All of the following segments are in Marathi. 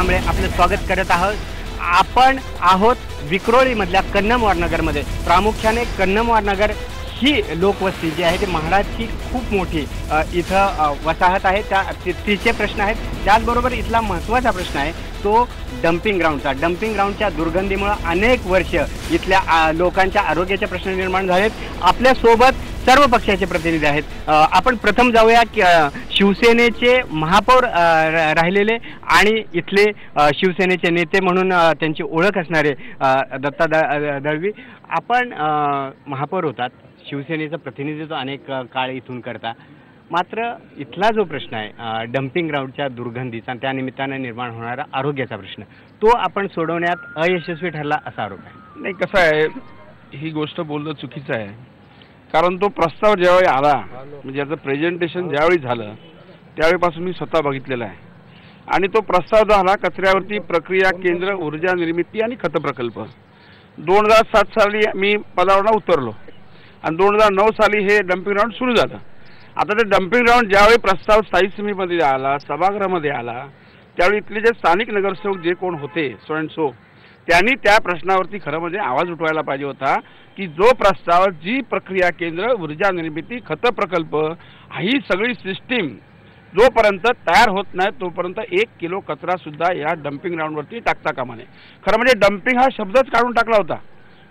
कांबळे आपलं स्वागत करत आहोत। आपण आहोत विक्रोळीमधल्या कन्नमवार नगरमध्ये। प्रामुख्याने कन्नमवार नगर ही लोकवस्ती जी आहे ती महाराष्ट्राची खूप मोठी इथं वसाहत आहे। तिचे प्रश्न आहेत, त्याचबरोबर इथला महत्त्वाचा प्रश्न आहे तो डम्पिंग ग्राउंडचा। डम्पिंग ग्राउंडच्या दुर्गंधीमुळे अनेक वर्ष इथल्या लोकांच्या आरोग्याचे प्रश्न निर्माण झालेत। आपल्या सोबत सर्व पक्षाचे प्रतिनिधी आहेत। आपण प्रथम जाऊया की शिवसेनेचे महापौर राहिलेले आणि इथले शिवसेनेचे नेते म्हणून त्यांची ओळख असणारे दत्ता दळवी, आपण महापौर होतात, शिवसेनेचं प्रतिनिधित्व अनेक काळ इथून करता, मात्र इथला जो प्रश्न आहे डम्पिंग ग्राउंडच्या दुर्गंधीचा, त्या निमित्ताने निर्माण होणारा आरोग्याचा प्रश्न, तो आपण सोडवण्यात अयशस्वी ठरला असा आरोप आहे। नाही, कसं आहे, ही गोष्ट बोलणं चुकीचं आहे, कारण तो प्रस्ताव ज्यावेळी आला, म्हणजे याचं प्रेझेंटेशन ज्यावेळी झालं त्यावेळीपासून मी स्वतः बघितलेला आहे। आणि तो प्रस्ताव जो आला कचऱ्यावरती प्रक्रिया केंद्र, ऊर्जा निर्मिती आणि खत प्रकल्प, 2007 साली मी पदावरून उतरलो आणि 2009 साली हे डम्पिंग ग्राउंड सुरू झालं। आता ते डम्पिंग ग्राउंड ज्यावेळी प्रस्ताव स्थायी समितीमध्ये आला, सभागृहामध्ये आला, त्यावेळी इथले जे स्थानिक नगरसेवक जे कोण होते सो अँड सो, त्यांनी त्या प्रश्नावरती खरं म्हणजे आवाज उठवायला पाहिजे होता की जो प्रस्ताव, जी प्रक्रिया केंद्र, ऊर्जा निर्मिती, खत प्रकल्प, ही सगळी सिस्टीम जोपर्यंत तयार होत नाही तोपर्यंत 1 किलो कचरा सुद्धा या डम्पिंग ग्राउंडवरती टाकता कामा नये। खरं म्हणजे डम्पिंग हा शब्दच काढून टाकला होता।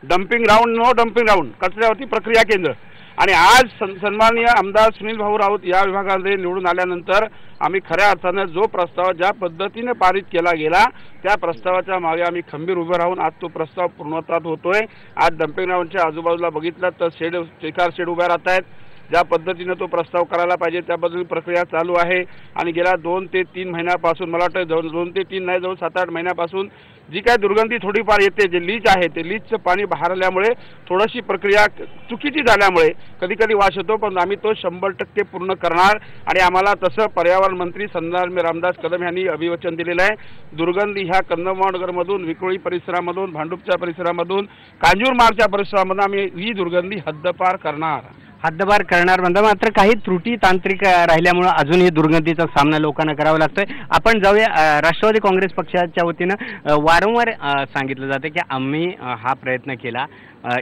Dumping ground, no dumping ground, कचऱ्यावरती प्रक्रिया केंद्र। आणि आज सन्माननीय आमदार सुनील भाऊ राऊत या विभागामध्ये निवडून आल्यानंतर आम्ही खऱ्या अर्थानं जो प्रस्ताव ज्या पद्धतीने पारित केला गेला त्या प्रस्तावाच्या मागे आम्ही खंबीर उभे राहून आज तो प्रस्ताव पूर्णत्वात होतोय। आज डम्पिंग ग्राउंडच्या आजूबाजूला बघितलं तर शेड उभ्या राहत आहेत। ज्या पद्धतीने तो प्रस्ताव करायला पाहिजे त्या पद्धतीने प्रक्रिया चालू आहे। आणि गेल्या 2 ते 3 महिन्यापासून, मला वाटतं 2 ते 3 नाही, जवळ 7-8 महिन्यापासून जी काय दुर्गंधी थोडीफार येते, जे लीच आहे ते लीचचं पाणी बाहेर आल्यामुळे थोडीशी प्रक्रिया चुकीची झाल्यामुळे कधी कधी वास येतो, पण आम्ही तो 100% पूर्ण करणार। आणि आम्हाला तसं पर्यावरण मंत्री सन्माननीय रामदास कदम यांनी अभिवचन दिलेलं आहे। दुर्गंधी ह्या कन्नमवार नगरमधून, विक्रोळी परिसरामधून, भांडूपच्या परिसरामधून, कांजूर मार्गच्या परिसरामधून आम्ही ही दुर्गंधी हद्दपार करणार म्हणता, मात्र काही त्रुटी तांत्रिक राहिल्यामुळे अजूनही दुर्गंधीचा सामना लोकांना करावा लागतोय। आपण जाऊया, राष्ट्रवादी काँग्रेस पक्षाच्या वतीनं वारंवार सांगितलं जातं की आम्ही हा प्रयत्न केला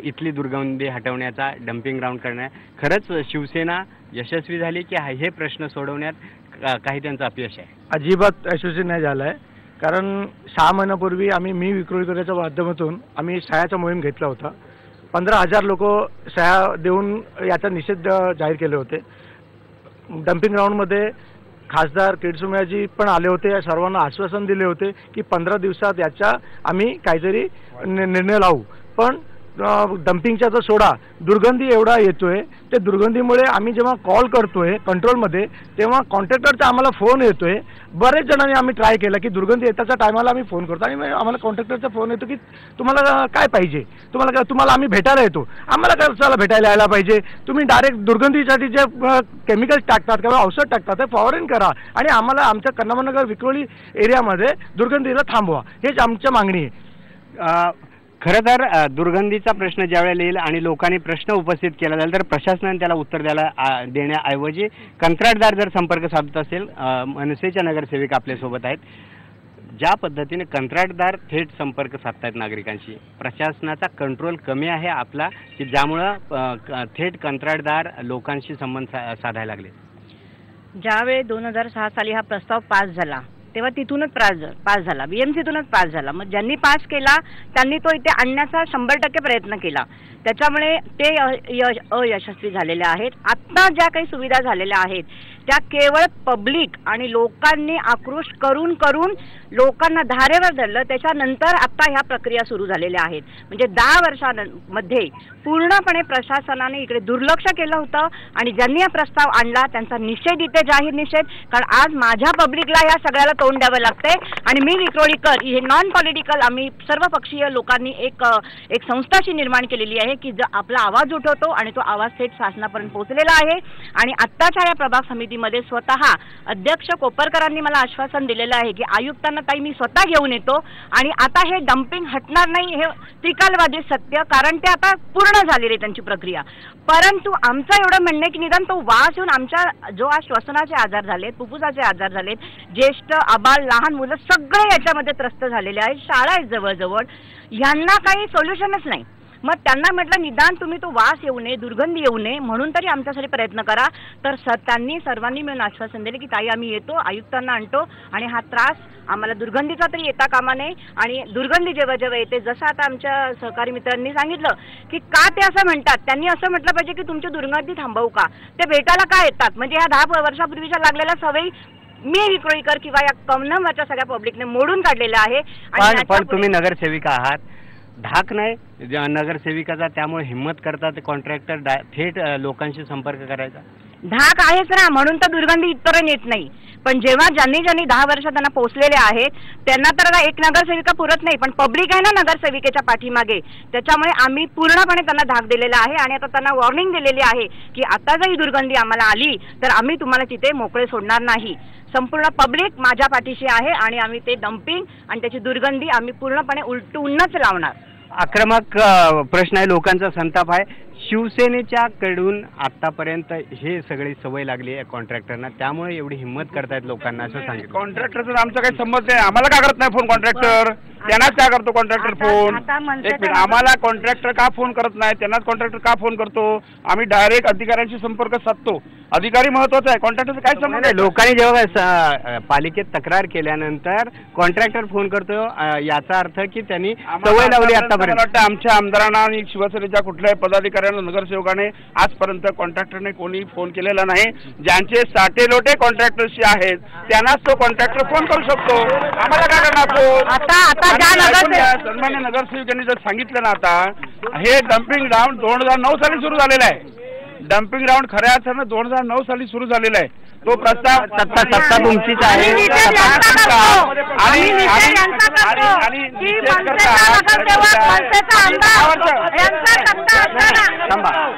इथली दुर्गंधी हटवण्याचा, डम्पिंग ग्राउंड करण्या, खरंच शिवसेना यशस्वी झाली की हे प्रश्न सोडवण्यात काही त्यांचं अपयश आहे? अजिबात यशस्वी नाही झालं आहे, कारण 6 महिन्यापूर्वी मी विक्रोळीकरांच्या माध्यमातून आम्ही सह्याचा मोहीम घेतला होता। 15,000 लोक सह्या देऊन याचा निषेध जाहीर केले होते। डम्पिंग ग्राउंडमध्ये खासदार किडसुमियाजी पण आले होते, या सर्वांना आश्वासन दिले होते की 15 दिवसात याचा आम्ही काहीतरी निर्णय लावू। पण डम्पिंगचा जो सोडा दुर्गंधी एवढा येतोय, ते दुर्गंधीमुळे आम्ही जेव्हा कॉल करतोय कंट्रोलमध्ये तेव्हा कॉन्ट्रॅक्टरचा आम्हाला फोन येतोय। बरेच जणांनी आम्ही ट्राय केला की दुर्गंधी येताच्या टायमाला आम्ही फोन करतो आणि आम्हाला कॉन्ट्रॅक्टरचा फोन येतो की तुम्हाला काय पाहिजे, तुम्हाला आम्ही भेटायला येतो। आम्हाला काय चला भेटायला यायला पाहिजे, तुम्ही डायरेक्ट दुर्गंधीसाठी जे केमिकल्स टाकतात किंवा औषध टाकतात ते फॉरेन करा आणि आम्हाला आमच्या कन्नमवार नगर विक्रोळी एरियामध्ये दुर्गंधीला थांबवा, हेच आमची मागणी आहे। खरं तर दुर्गंधीचा प्रश्न ज्यावेळेला येईल आणि लोकांनी प्रश्न उपस्थित केला जाईल तर प्रशासनाने त्याला उत्तर देण्याऐवजी कंत्राटदार जर संपर्क साधत असेल, मनसेच्या नगरसेविका आपल्यासोबत आहेत, ज्या पद्धतीने कंत्राटदार थेट संपर्क साधतायत नागरिकांशी, प्रशासनाचा कंट्रोल कमी आहे आपला की ज्यामुळं थेट कंत्राटदार लोकांशी संबंध साधायला लागले? ज्यावेळी 2006 साली हा प्रस्ताव पास झाला तेव्हा तिथूनच पास झाला, BMCतूनच पास झाला। मग ज्यांनी पास केला त्यांनी तो इथे आणण्याचा 100% प्रयत्न केला, त्याच्यामुळे ते अयशस्वी झालेले आहेत। आत्ता ज्या काही सुविधा झालेल्या आहेत त्या केवळ पब्लिक आणि लोकांनी आक्रोश करून लोकांना धारेवर धरलं, त्याच्यानंतर आता ह्या प्रक्रिया सुरू झालेल्या आहेत। म्हणजे 10 वर्षांमध्ये पूर्णपणे प्रशासनाने इकडे दुर्लक्ष केलं होतं आणि ज्यांनी हा प्रस्ताव आणला त्यांचा निषेध, इथे जाहीर निषेध, कारण आज माझ्या पब्लिकला या सगळ्याला तोंड द्यावं लागतंय। आणि मी विक्रोळीकर हे नॉन पॉलिटिकल, आम्ही सर्वपक्षीय लोकांनी एक संस्थाशी निर्माण केलेली आहे की जो आपला आवाज उठवतो आणि तो आवाज थेट शासनापर्यंत पोहोचलेला आहे। आणि आत्ताच्या या प्रभाग समितीमध्ये स्वतः अध्यक्ष कोपरकरांनी मला आश्वासन दिलेलं आहे की आयुक्तांना त्यांना ताई मी स्वतः घेऊन येतो आणि आता हे डम्पिंग हटणार नाही हे त्रिकालवादी सत्य, कारण ते आता पूर्ण झालेली आहे त्यांची प्रक्रिया. परंतु आमचं एवढं म्हणणं आहे की निदान तो वास येऊन आमच्या जो आज श्वसनाचे आजार झालेत, फुफ्फुसाचे आजार झालेत, ज्येष्ठ आबाल लहान मुलं सगळे याच्यामध्ये त्रस्त झालेले आहेत, शाळा आहेत जवळजवळ, ह्यांना काही सोल्युशनच नाही. मग त्यांना म्हटलं निदान तुम्ही तो वास येऊ नये, दुर्गंधी येऊ नये म्हणून तरी आमच्यासाठी प्रयत्न करा. तर त्यांनी सर्वांनी मिळून आश्वासन दिले की ताई आम्ही येतो, आयुक्तांना आणतो आणि हा त्रास आम्हाला दुर्गंधीचा तरी येता कामा नये. आणि दुर्गंधी जेव्हा जेव्हा येते, जसं आता आमच्या सहकारी मित्रांनी सांगितलं की का ते असं म्हणतात, त्यांनी असं म्हटलं पाहिजे की तुमची दुर्गंधी थांबवू का, ते भेटायला का येतात. म्हणजे ह्या 10 वर्षापूर्वीच्या लागलेल्या सवयी मी विक्रोळीकर किंवा या कमनमच्या सगळ्या पब्लिकने मोडून काढलेला आहे. पण तुम्ही नगरसेविका आहात, धाक नाही नगरसेविकाचा, त्यामुळे हिम्मत करतात कॉन्ट्रॅक्टर थेट लोकांशी संपर्क करायचा. धाक आहेच ना, म्हणून तर दुर्गंधी इथपर्यंत येत नाही. पण जेव्हा ज्यांनी 10 वर्ष त्यांना पोचलेले आहेत त्यांना तर एक नगरसेविका पुरत नाही, पण पब्लिक आहे ना नगरसेविकेच्या पाठीमागे, त्याच्यामुळे आम्ही पूर्णपणे त्यांना धाक दिलेला आहे आणि आता त्यांना वॉर्निंग दिलेली आहे की आता जर ही दुर्गंधी आम्हाला आली तर आम्ही तुम्हाला तिथे मोकळे सोडणार नाही. संपूर्ण पब्लिक माझ्या पाठीशी आहे आणि आम्ही ते डम्पिंग आणि त्याची दुर्गंधी आम्ही पूर्णपणे उलटूनच लावणार. आक्रमक प्रश्न आहे, लोकांचा संताप आहे. शिवसेनेच्या कडून आतापर्यंत हे सगळी सवय लागली आहे कॉन्ट्रॅक्टरना, त्यामुळे एवढी हिंमत करतायत लोकांना असं सांगितलं. कॉन्ट्रॅक्टरचा आमचा काही संबंध नाही, आम्हाला का करत नाही फोन कॉन्ट्रॅक्टर, त्यांनाच का करतो कॉन्ट्रॅक्टर फोन. एक मिनिट, आम्हाला कॉन्ट्रॅक्टर का फोन करत नाही, त्यांनाच कॉन्ट्रॅक्टर का फोन करतो. आम्ही डायरेक्ट अधिकाऱ्यांशी संपर्क साधतो, अधिकारी महत्वाचा आहे, कॉन्ट्रॅक्टरचं काय संबंध आहे. लोकांनी जेव्हा पालिकेत तक्रार केल्यानंतर कॉन्ट्रॅक्टर फोन करतो, याचा अर्थ की त्यांनी सवय लावली आतापर्यंत. मला वाटतं आमच्या आमदारांना आणि शिवसेनेच्या कुठल्याही पदाधिकाऱ्यांना, नगरसेवकाने आजपर्यंत कॉन्ट्रॅक्टरने कोणी फोन केलेला नाही. ज्यांचे साठे-लोटे कॉन्ट्रॅक्टरशी आहेत त्यांनाच तो कॉन्ट्रॅक्टर फोन करू शकतो, आम्हाला काय करणार फोन. सन्मान्य नगरसेवकांनी जर सांगितलं ना, आता हे डम्पिंग ग्राउंड 2009 साली सुरू झालेलं आहे. डम्पिंग ग्राउंड खऱ्या अर्थानं 2009 साली सुरू झालेला आहे. तो प्रस्ताव सत्ता तुमचीच आहे.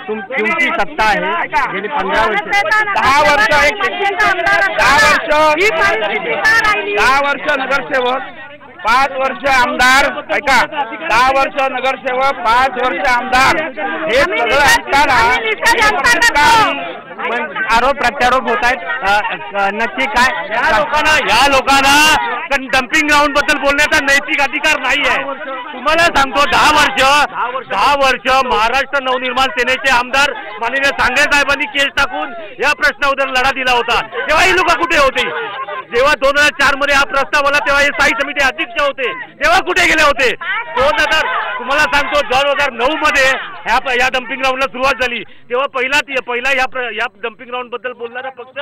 तुमची सत्ता आहे गेली 15 वर्ष. 10 वर्ष नगरसेवक, 5 वर्ष आमदार, ऐका, 10 वर्ष नगरसेवक, 5 वर्ष आमदार, हे सगळं असताना आरोप प्रत्यारोप होत आहेत. नक्की काय या लोकांना डम्पिंग ग्राउंड बद्दल बोलण्याचा नैतिक अधिकार नाही आहे. तुम्हाला सांगतो 10 वर्ष महाराष्ट्र नवनिर्माण सेनेचे आमदार माननीय सांगळे साहेबांनी केस टाकून या प्रश्नावर लढा दिला होता. तेव्हा ही लोक कुठे होते? जेव्हा 2004 मध्ये हा प्रस्ताव आला तेव्हा हे स्थायी समिती अध्यक्ष होते, तेव्हा कुठे गेले होते? 2000 तुम्हाला सांगतो 2009 मध्ये या डम्पिंग ग्राउंडला सुरुवात झाली, तेव्हा पहिला या डम्पिंग ग्राउंड बद्दल बोलणारा पक्ष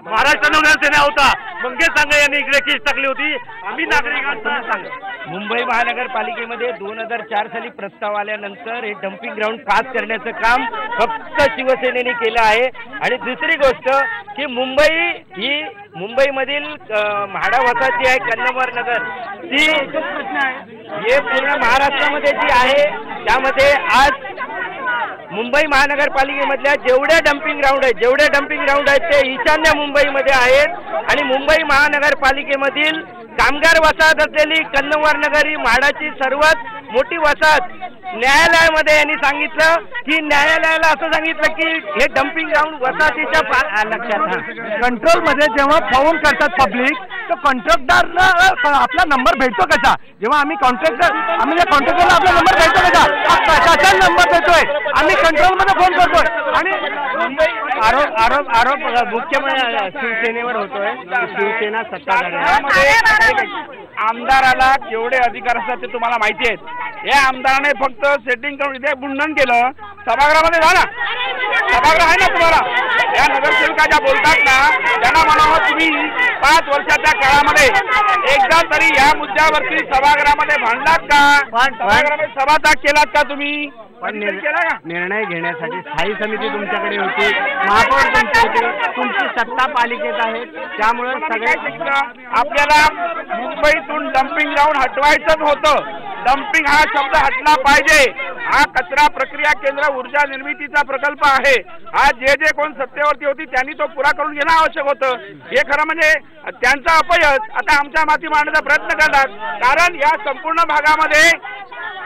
महाराष्ट्र नवनिर्माण सेना होता. मंगेश सांगळे यांनी इकडे केस टाकली होती. आम्ही नागरिकांना सांगा, मुंबई महानगरपालिकेमध्ये 2004 साली प्रस्ताव आल्यानंतर हे डम्पिंग ग्राउंड पास करण्याचं काम फक्त शिवसेनेने केलं आहे. आणि दुसरी गोष्ट की मुंबईमधील म्हाडा वसाहत जी आहे कन्नमवार नगर, ती हे पूर्ण महाराष्ट्रामध्ये जी आहे, त्यामध्ये आज मुंबई महानगरपालिकेमधल्या जेवढे डम्पिंग ग्राउंड आहेत ते ईशान्य मुंबईमध्ये आहेत. आणि मुंबई महानगरपालिकेमधील कामगार वसाहत असलेली कन्नमवार नगर ही म्हाडाची सर्वात मोठी वसाहत. न्यायालयामध्ये यांनी सांगितलं की न्यायालयाला असं सांगितलं की हे डम्पिंग ग्राउंड वसाहतीच्या लक्षात कंट्रोलमध्ये जेव्हा फोन करतात पब्लिक, तर कॉन्ट्रॅक्टरला आपला नंबर भेटतो कसा? जेव्हा आम्ही कॉन्ट्रॅक्टरला आपला नंबर भेटतो कसा नंबर देतोय आम्ही कंट्रोलमध्ये फोन करतोय. आणि आरोप मुख्यमंत्री शिवसेनेवर होतोय. शिवसेना सत्ताधारी आमदाराला केवढे अधिकार असतात ते तुम्हाला माहिती आहेत. या आमदाराने फक्त सेटिंग करून इथे मुंडन केलं. सभागृहामध्ये जा ना, सभागृह आहे ना तुम्हाला. या नगरसेविका ज्या बोलतात ना, त्यांना म्हणावं तुम्ही 5 वर्षाच्या काळामध्ये एकदा तरी या मुद्द्यावरती सभागृहामध्ये भांडलात का? सभागृहामध्ये सभात्याग केलात का तुम्ही? निर्णय घेण्यासाठी स्थायी समिती तुमच्याकडे होती, महापौर तुमचे होते, तुमची सत्ता पालिकेत आहे, त्यामुळे सगळ्या आपल्याला मुंबईतून डम्पिंग ग्राउंड हटवायचंच होतं. डम्पिंग हा शब्द हटला पाहिजे. हा कचरा प्रक्रिया केंद्र ऊर्जा निर्मितीचा प्रकल्प आहे. हा जे कोण सत्तेवरती होती त्यांनी तो पुरा करून घेणं आवश्यक होतं. हे खरं म्हणजे त्यांचा अपयश आता आमच्या माती मांडण्याचा प्रयत्न करतात. कारण या संपूर्ण भागामध्ये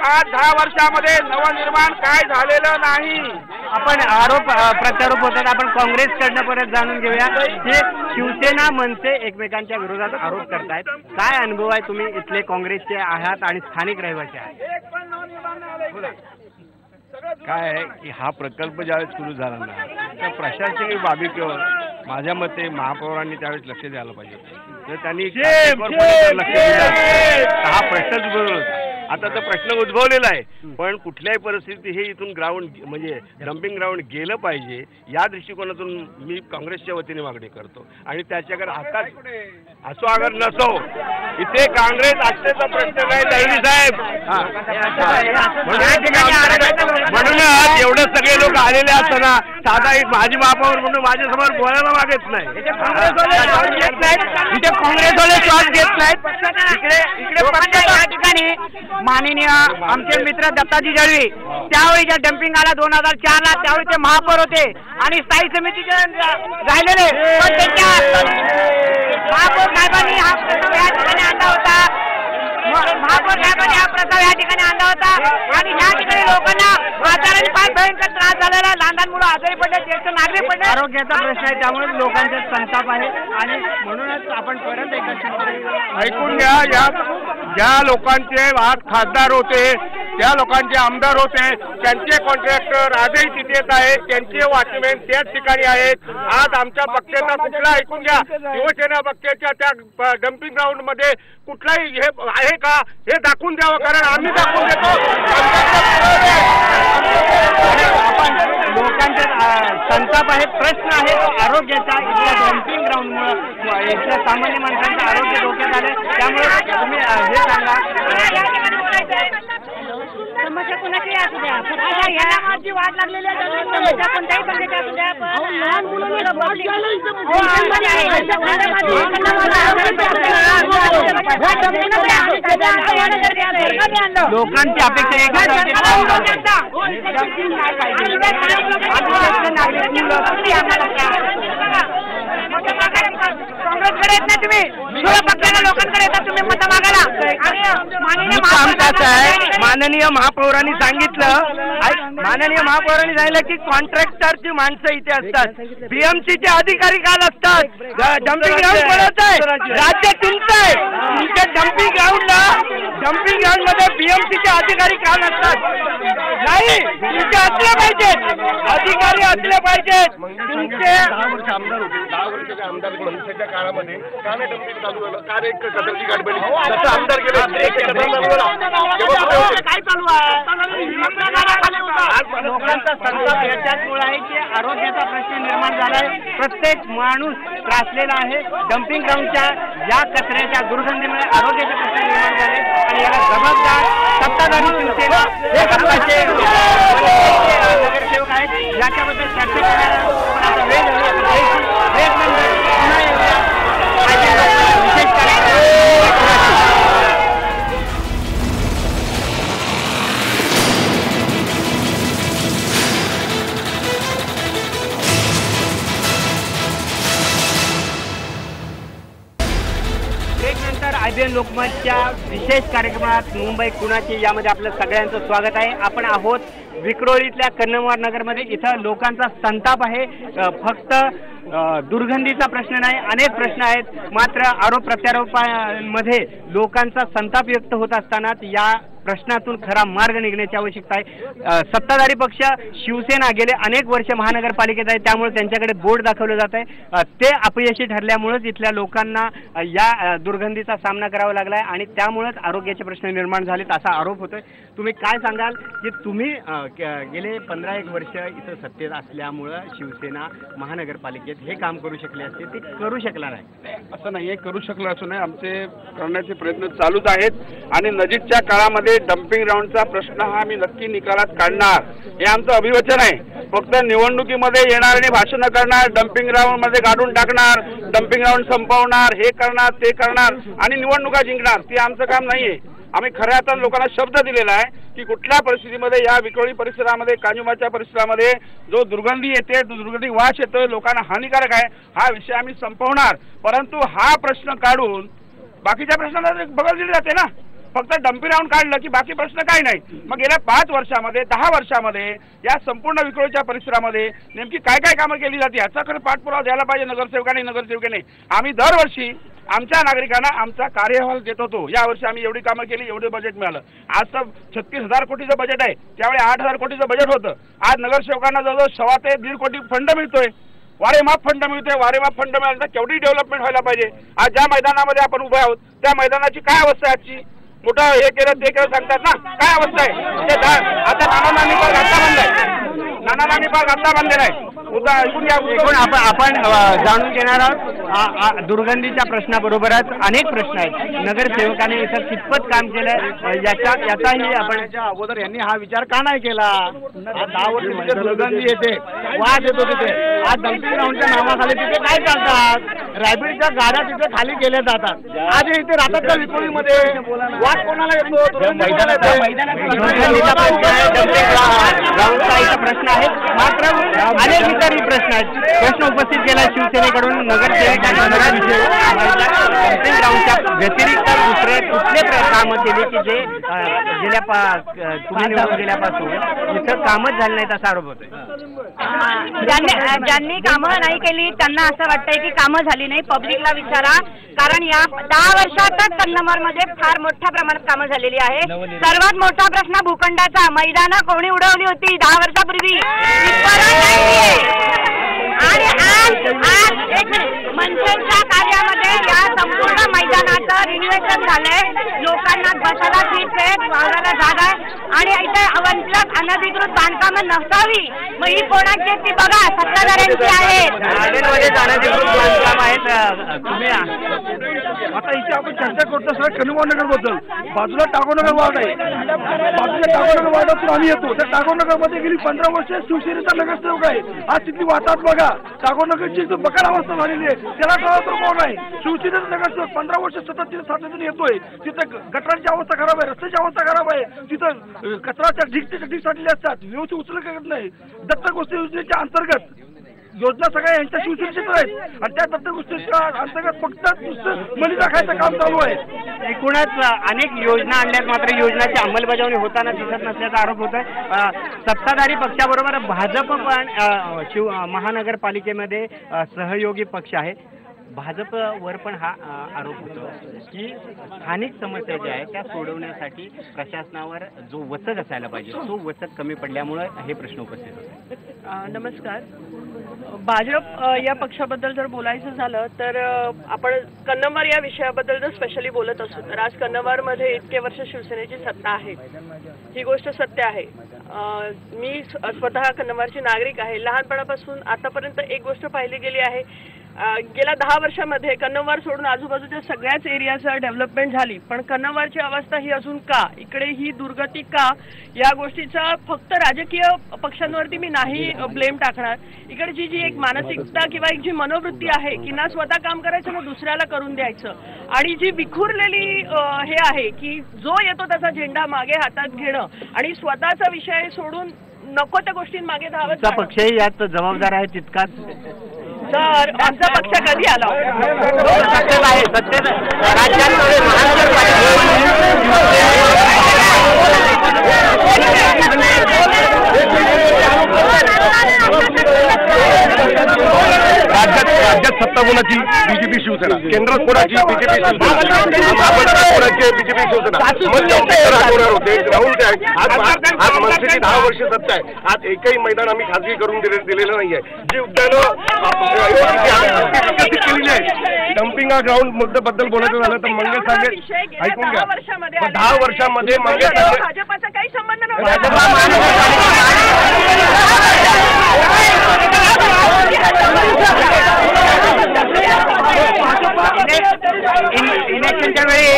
5-10 वर्षामध्ये नवनिर्माण काय झालेलं नाही. आपण आरोप प्रत्यारोप होतात. आपण काँग्रेसकडनं परत जाणून घेऊया. जे शिवसेना मनसे एकमेकांच्या विरोधात आरोप करतायत, काय अनुभव आहे? तुम्ही इथले काँग्रेसचे आहात आणि स्थानिक रहिवासी आहात. काय आहे की हा प्रकल्प ज्यावेळेस सुरू झाला ना त्या प्रशासकीय बाबी किंवा माझ्या मते महापौरांनी त्यावेळेस लक्ष द्यायला पाहिजे. तर त्यांनी लक्ष दिलं हा प्रश्नच उद्भवला होता. आता तर प्रश्न उद्भवलेला आहे, पण कुठल्याही परिस्थिती हे इथून ग्राउंड म्हणजे डम्पिंग ग्राउंड गेलं पाहिजे या दृष्टिकोनातून मी काँग्रेसच्या वतीने मागणी करतो. आणि त्याच्याकडे आता असो अगर नसो इथे काँग्रेस असतेचा प्रश्न नाही दळवी साहेब. म्हणूनच एवढं सगळे लोक आलेले असताना साधा एक माजी महापौर म्हणून माझ्यासमोर बोलायला मागत नाही. इथे काँग्रेसवाले श्वास घेत नाहीत. इकडे या ठिकाणी माननीय आमचे मित्र दत्ताजी जळवी त्यावेळी ज्या डम्पिंग आला 2004ला त्यावेळी ते महापौर होते आणि स्थायी समितीचे राहिलेले, पण त्यांच्या महापौर साहेबांनी हा प्रस्ताव या ठिकाणी आणला होता. महापौर साहेबांनी हा प्रस्ताव या ठिकाणी आणला होता आणि या ठिकाणी लोकांना आजाराने फार भयंकर त्रास झालेला, लहान मुलं आजारी पडले, ज्येष्ठ नागरिक पडले. आरोग्याचा प्रश्न आहे, त्यामुळे लोकांचा संताप आहे आणि म्हणूनच आपण परत ऐकून घ्या. ज्या लोकांचे आज खासदार होते, त्या लोकांचे आमदार होते, त्यांचे कॉन्ट्रॅक्टर आजही तिथे येत आहेत, त्यांचे वॉचमॅन त्याच ठिकाणी आहेत. आज आमच्या पक्षाचा कुठला ऐकून घ्या शिवसेना पक्षाच्या त्या डम्पिंग ग्राउंड मध्ये कुठलाही हे आहे का हे दाखवून द्यावं, कारण आम्ही दाखवून देतो. लोकांचे संताप आहे, प्रश्न आहे आरोग्याचा. इथल्या डम्पिंग ग्राउंडमुळे इथल्या सामान्य माणसांचं आरोग्य धोक्यात आलं. त्यामुळे तुम्ही हे सांगा समस्या कोणाची असू द्या, याची वाट लागलेली आहे. समस्या कोणत्याही प्रकारची असू द्या, लहान लोकांची अपेक्षा काँग्रेसकडे येत नाही तुम्ही, पक्षाच्या लोकांकडे येतात तुम्ही मत मागायला. माननीय महापौरांनी सांगितलं की कॉन्ट्रॅक्टरची माणसं इथे असतात, बीएमसीचे अधिकारी काल असतात. डम्पिंग ग्राउंड कोणाचं आहे? राज्य तुमचं आहे. तुमच्या डम्पिंग ग्राउंड मध्ये बीएमसीचे अधिकारी काल असतात. नाही, तुमचे असले पाहिजेत, अधिकारी असले पाहिजेत. तुमचे 10 वर्षाचे आमदार मनसेच्या काळामध्ये का नाही डम्पिंग चालू झालं? का एक कचऱ्याची गाडी बनली? तसं आमदार गेले काय चालू आहे? लोकांचा संताप याच्यामुळे आहे की आरोग्याचा प्रश्न निर्माण झालाय. प्रत्येक माणूस त्रासलेला आहे. डम्पिंग ग्राउंडच्या या कचऱ्याच्या दुर्गंधीमुळे आरोग्याचे प्रश्न निर्माण झाले आणि याला जबाबदार सत्ताधारी शिवसेना हे पक्षाचे नगरसेवक आहेत. याच्याबद्दल चर्चा करायला आता वेळ विशेष IBN लोकमतच्या विशेष कार्यक्रमात मुंबई कुणाची यामध्ये आपलं सगळ्यांचं स्वागत आहे. आपण आहोत विक्रोळीतल्या कन्नमवार नगरमध्ये. इथं लोकांचा संताप आहे. फक्त दुर्गंधीचा प्रश्न नाही, अनेक प्रश्न आहेत. मात्र आरोप प्रत्यारोपांमध्ये लोकांचा संताप व्यक्त होत असताना या प्रश्नातून खरा मार्ग निघण्याची आवश्यकता आहे. सत्ताधारी पक्ष शिवसेना गेले अनेक वर्ष महानगरपालिकेत आहे, त्यामुळे त्यांच्याकडे बोर्ड दाखवलं जात आहे. ते अपयशी ठरल्यामुळेच इथल्या लोकांना या दुर्गंधीचा सामना करावा लागलाय आणि त्यामुळेच आरोग्याचे प्रश्न निर्माण झालेत असा आरोप होतोय. तुम्ही काय सांगाल की तुम्ही गेले 15-1 वर्ष इथं सत्तेत असल्यामुळं शिवसेना महानगरपालिकेत हे काम करू शकले असते, ते करू शकला नाही? असं नाही, करू शकलं असं नाही. आमचे करण्याचे प्रयत्न चालूच आहेत आणि नजीकच्या काळामध्ये डम्पिंग ग्राउंडचा प्रश्न हा आम्ही नक्की निकालात काढणार हे आमचं अभिवचन आहे. फक्त निवडणुकीमध्ये येणार आणि भाषण करणार, डम्पिंग ग्राउंड मध्ये काढून टाकणार, डम्पिंग ग्राउंड संपवणार, हे करणार ते करणार आणि निवडणुका जिंकणार, ते आमचं काम नाहीये. आम्ही खऱ्या अर्थानं लोकांना शब्द दिलेला आहे की कुठल्या परिस्थितीमध्ये या विक्रोळी परिसरामध्ये, कांजुमाच्या परिसरामध्ये जो दुर्गंधी येते, दुर्गंधी वास येतोय, लोकांना हानिकारक आहे, हा विषय आम्ही संपवणार. परंतु हा प्रश्न काढून बाकीच्या प्रश्नाला बगल दिली जाते ना. फक्त डम्पिंग ग्राउंड काढलं की बाकी प्रश्न काही नाही. मग गेल्या 5 वर्षामध्ये 10 वर्षामध्ये या संपूर्ण विक्रोळीच्या परिसरामध्ये नेमकी काय काय कामं केली जाते याचा खरं पाठपुरावा द्यायला पाहिजे नगरसेवकाने. आम्ही दरवर्षी आमच्या नागरिकांना आमचा कार्यअहवाल देत होतो. यावर्षी आम्ही एवढी कामं केली, एवढे बजेट मिळालं. आज तर 36,000 कोटीचं बजेट आहे, त्यावेळी 8,000 कोटीचं बजेट होतं. आज नगरसेवकांना जवळजवळ 1.25 ते 1.5 कोटी फंड मिळतोय, वारेमाप फंड मिळतोय. वारेमाप फंड मिळालं तर केवढी डेव्हलपमेंट व्हायला पाहिजे. आज ज्या मैदानामध्ये आपण उभे आहोत त्या मैदानाची काय अवस्था आहे आजची? मोठं हे केलं ते केलं सांगतात ना, काय अवस्था आहे? आता नानांनी पार्क आता बांधलेला आहे. आपण जाणून घेणार आहोत दुर्गंधीच्या प्रश्नाबरोबरच अनेक प्रश्न आहेत. नगरसेवकाने इथं कितपत काम केलंय याचाही आपण अगोदर यांनी हा विचार का नाही केला? 10 वर्ष दुर्गंधी येते, वाद येतो तिथे. आज डम्पिंग ग्राउंडच्या नावाखाली तिथे काय चालतात? रॅबिडच्या गाड्या तिथे खाली केल्या जातात. आज इथे राहतात का विक्रोळीमध्ये? वाद कोणाला येतो? प्रश्न आहे. मात्र अनेक इतरही प्रश्न आहेत. प्रश्न उपस्थित केला शिवसेनेकडून नगरसेवक आणि डम्पिंग ग्राउंडच्या व्यतिरिक्त दुसरे कुठले कामं केली की जे तुम्ही निवडून गेल्यापासून इथं कामच झाली नाहीत असा आरोप होतोय. ज्यांनी कामं नाही केली त्यांना असं वाटतंय की कामं झाली नाही. पब्लिकला विचारा, कारण या 10 वर्षातच कन्नमरमध्ये फार मोठ्या प्रमाणात कामं झालेली आहे. सर्वात मोठा प्रश्न भूखंडाचा. मैदानं कोणी उडवली होती 10 वर्षापूर्वी? आणि आज एक मनसेच्या कार्यामध्ये या संपूर्ण मैदानाचं रिन्युएशन झालंय. लोकांना बसायला सीट आहेत, वावराला जागा आहे आणि इथे अवंतलक अनधिकृत बांधकामं नसावी. मग ही कोणाची ती बघा, सत्ताधाऱ्यांची आहेत. अनधिकृत बांधकाम आहेत. तुम्ही आता इथे आपण चर्चा करतो सर कन्नमवार बद्दल. बाजूला टागोरनगर वार्ड आहे. बाजूला टागोरनगर वार्डातून आम्ही येतो. त्या टागोरनगरमध्ये गेली 15 वर्ष शिवसेनेचा नगरसेवक आहे. आज तिथली वाटात बघा, टागोरनगरची बकार अवस्था झालेली आहे. त्याला कळतो कोण आहे? शिवसेनेचा नगरसेवक 15 वर्ष सतत तिथे सातत्याने येतोय. तिथं गटारांची अवस्था खराब आहे, रस्त्याची अवस्था खराब आहे. तिथं कचराच्या ढीक साठलेले असतात, व्यवस्थित उचल करत नाही. दत्तक गोष्टी योजनेच्या अंतर्गत योजना सगळ्या यांच्या शिवसेनेचीच आहेत आणि त्या दत्तक गोष्टीच्या अंतर्गत फक्त मनी राखायचं काम चालू आहे. एकूणच अनेक योजना आणल्यात, मात्र योजनाची अंमलबजावणी होताना दिसत नसल्याचा आरोप होत आहे. सत्ताधारी पक्षाबरोबर भाजप पण महानगरपालिकेमध्ये सहयोगी पक्ष आहे. भाजपवर पण हा आरोप होतो की स्थानिक समस्या ज्या आहेत त्या सोडवण्यासाठी प्रशासनावर जो वचक असायला पाहिजे तो वचक कमी पडल्यामुळे हे प्रश्न उपस्थित होते. नमस्कार. भाजप या पक्षाबद्दल जर बोलायचं झालं तर आपण कन्नमवार या विषयाबद्दल जर स्पेशली बोलत असू तर आज कन्नमवारमध्ये इतके वर्ष शिवसेनेची सत्ता आहे, ही गोष्ट सत्य आहे. मी स्वतः कन्नमवारची नागरिक आहे. लहानपणापासून आतापर्यंत एक गोष्ट पाहिली गेली आहे, गेल्या 10 वर्षामध्ये कन्नमवार सोडून आजूबाजूच्या सगळ्याच एरियाचं डेव्हलपमेंट झाली, पण कन्नमवारची अवस्था ही अजून का, इकडे ही दुर्गती का, या गोष्टीचा फक्त राजकीय पक्षांवरती मी नाही ब्लेम टाकणार. इकडे जी एक मानसिकता किंवा एक जी मनोवृत्ती आहे की ना स्वतः काम करायचं ना दुसऱ्याला करून द्यायचं, आणि जी विखुरलेली हे आहे की जो येतो त्याचा झेंडा मागे हातात घेणं आणि स्वतःचा विषय सोडून नको त्या गोष्टींमागे धावत. पक्षही यात जबाबदार आहे तितकाच. तर आमचा पक्ष कधी आला? राज्यात सत्ता कोणाची? बीजेपी शिवसेना. केंद्रात कोणाची? बीजेपी शिवसेना. बीजेपी शिवसेना होणार होते. राहुल काय आज मनसेची 10 वर्ष सत्ता आहे. आज एकही मैदान आम्ही खासगी करून दिलेलं नाहीये. जी उद्यानं विकसित केलेली आहे. डम्पिंग ग्राउंड मुद्द्याबद्दल बोलायचं झालं तर मंगेश सांगे ऐकून घ्या. 10 वर्षामध्ये मंगेश भाजपाचा काही संबंध नव्हता. इलेक्शनच्या वेळी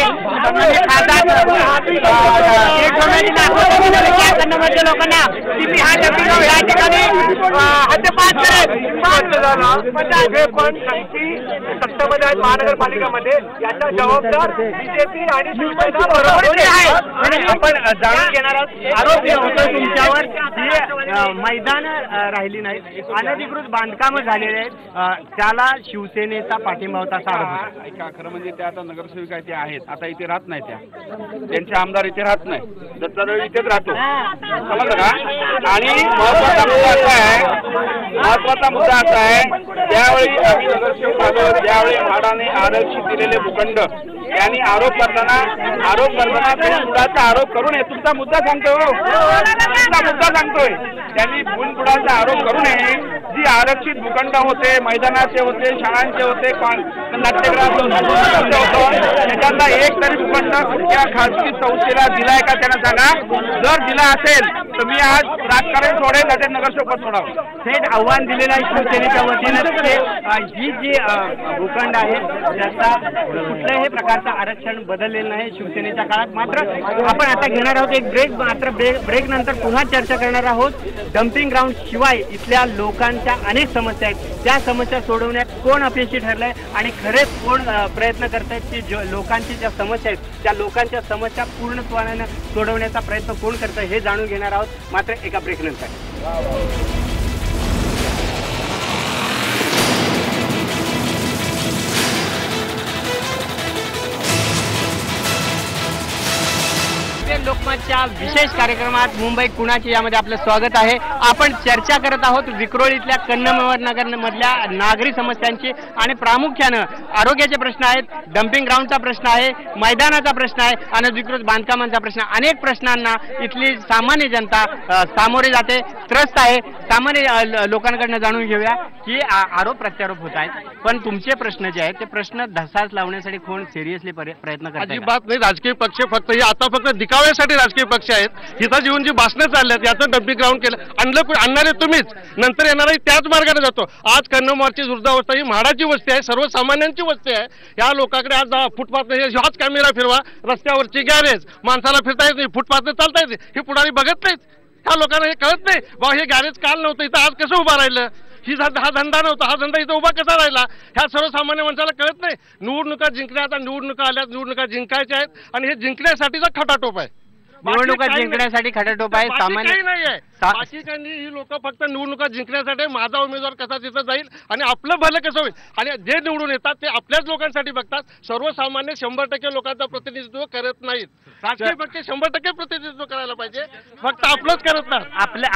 लोकांना या ठिकाणी हद्दपार करेल स्पष्ट झालं दोघे पण शक्ती सत्तेमध्ये आहेत महानगरपालिकामध्ये, याचा जबाबदार बीजेपी आणि शिवसेना बरोबर आहे. आपण जाणून घेणार आहोत. आरोप होतो तुमच्यावर की मैदान राहिली नाहीत, अनधिकृत बांधकाम झालेले आहेत, त्याला शिवसेनेचा पाठिंबा होता असा आरोप होता. ऐका, खरं म्हणजे त्या आता नगरसेविका इथे आहेत, आता इथे राहत नाही त्या, त्यांचे आमदार इथे राहत नाही, दत्तात्रय इथेच राहतो, समजलं का? आणि महत्वाचा मुद्दा असा आहे त्यावेळी आम्ही नगरसेवक आलो, त्यावेळी म्हाडाने आरक्षित दिलेले भूखंड त्यांनी आरोप करताना भूलबुडाचा आरोप करू नये. तुमचा मुद्दा सांगतोय, तुमचा मुद्दा सांगतोय, त्यांनी भूलबुडाचा आरोप करू नये. जी आरक्षित भूखंड होते, मैदानाचे होते, शाळांचे होते, नाट्यगृहाचं होतं, त्याच्यातला एक तरी भूखंड त्या खासगी संस्थेला दिलाय का त्यांना सांगा. जर दिला असेल तर मी आज राजकारण सोडेल, त्याच्या नगरसेवक सोडावं. थेट आव्हान दिलेलं आहे शिवसेनेच्या वतीनं. ही जी भूखंड आहे त्याचा कुठल्याही प्रकारचं आरक्षण बदललेलं नाही शिवसेनेच्या काळात. मात्र आपण आता घेणार आहोत एक ब्रेक. मात्र ब्रेक नंतर पुन्हा चर्चा करणार आहोत. डम्पिंग ग्राउंड शिवाय इथल्या लोकांच्या अनेक समस्या आहेत, त्या समस्या सोडवण्यात कोण अपयशी ठरलंय आणि खरेच कोण प्रयत्न करतायत की लोकांची ज्या समस्या आहेत त्या लोकांच्या समस्या पूर्णत्वाने सोडवण्याचा प्रयत्न कोण करतंय हे जाणून घेणार आहोत, मात्र एका ब्रेक नंतर. लोकमतच्या विशेष कार्यक्रमात मुंबई कुणाची यामध्ये आपलं स्वागत आहे. आपण चर्चा करत आहोत विक्रोळीतल्या कन्नमवार नगर मधल्या नागरी समस्यांची आणि प्रामुख्यानं आरोग्याचे प्रश्न आहेत, डम्पिंग ग्राउंडचा प्रश्न आहे, मैदानाचा प्रश्न आहे, अनधिकृत बांधकामांचा प्रश्न. अनेक प्रश्नांना इथली सामान्य जनता सामोरे जाते, त्रस्त आहे. सामान्य लोकांकडनं जाणून घेऊया की आरोप प्रत्यारोप होत आहेत, पण तुमचे प्रश्न जे आहेत ते प्रश्न धसास लावण्यासाठी कोण सिरियसली प्रयत्न करतात? अजिबात नाही. राजकीय पक्ष फक्त हे आता फक्त दिखाव्यासाठी राजकीय पक्ष आहेत. इथं जीवन जी भाषणं चालल्यात याचं डम्पिंग ग्राउंड केलं, आणणारे तुम्हीच, नंतर येणारही त्याच मार्गाने जातो. आज कन्नमवारची वृद्धावस्था ही म्हाडाची वस्ती आहे, सर्वसामान्यांची वस्ती आहे. या लोकांकडे आज फुटपाथ हाच कॅमेरा फिरवा, रस्त्यावरची गॅरेज, माणसाला फिरता येत नाही, फुटपाथने चालता येते, हे पुढारी बघत नाहीत. ह्या लोकांना हे कळत नाही बा हे गॅरेज काल नव्हतं, इथं आज कसं उभा राहिलं, हा धंदा नव्हता, हा धंदा इथं उभा कसा राहिला, ह्या सर्वसामान्य माणसाला कळत नाही. निवडणुका जिंकल्या, आता निवडणुका आल्यात, निवडणुका जिंकायच्या आहेत आणि हे जिंकण्यासाठीचा खटाटोप आहे. निवडणुका जिंकण्यासाठी खटाटोप आहे. सामान्य नाहीये, बाकी काही ही लोक फक्त निवडणुका जिंकण्यासाठी माझा उमेदवार कसा तिथं जाईल आणि आपलं भलं कसं होईल, आणि जे निवडून येतात ते आपल्याच लोकांसाठी बघतात. सर्वसामान्य 100% लोकांचं प्रतिनिधित्व करत नाहीत. राजकीय पक्ष 100% प्रतिनिधित्व करायला पाहिजे, फक्त आपलंच करत नाही.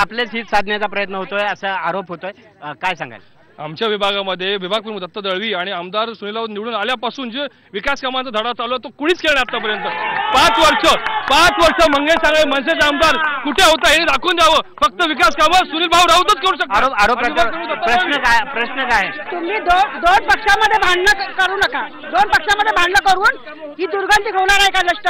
आपलेच हित साधण्याचा प्रयत्न होतोय असा आरोप होतोय, काय सांगाल? आमच्या विभागामध्ये विभाग प्रमुख दत्त दळवी आणि आमदार सुनील राऊत निवडून आल्यापासून जे विकास कामांचा धडा चालू आहे तो कुणीच केला आतापर्यंत. 5 वर्ष मंगेश सांगळे मनसेचे आमदार कुठे होता हे दाखवून द्यावं. फक्त विकास कामं सुनील भाऊ राऊतच करू शकतात. प्रश्न काय? तुम्ही दोन पक्षामध्ये भांडणं करू नका. दोन पक्षामध्ये भांडणं करून ही दुर्गंधी होणार आहे का नष्ट?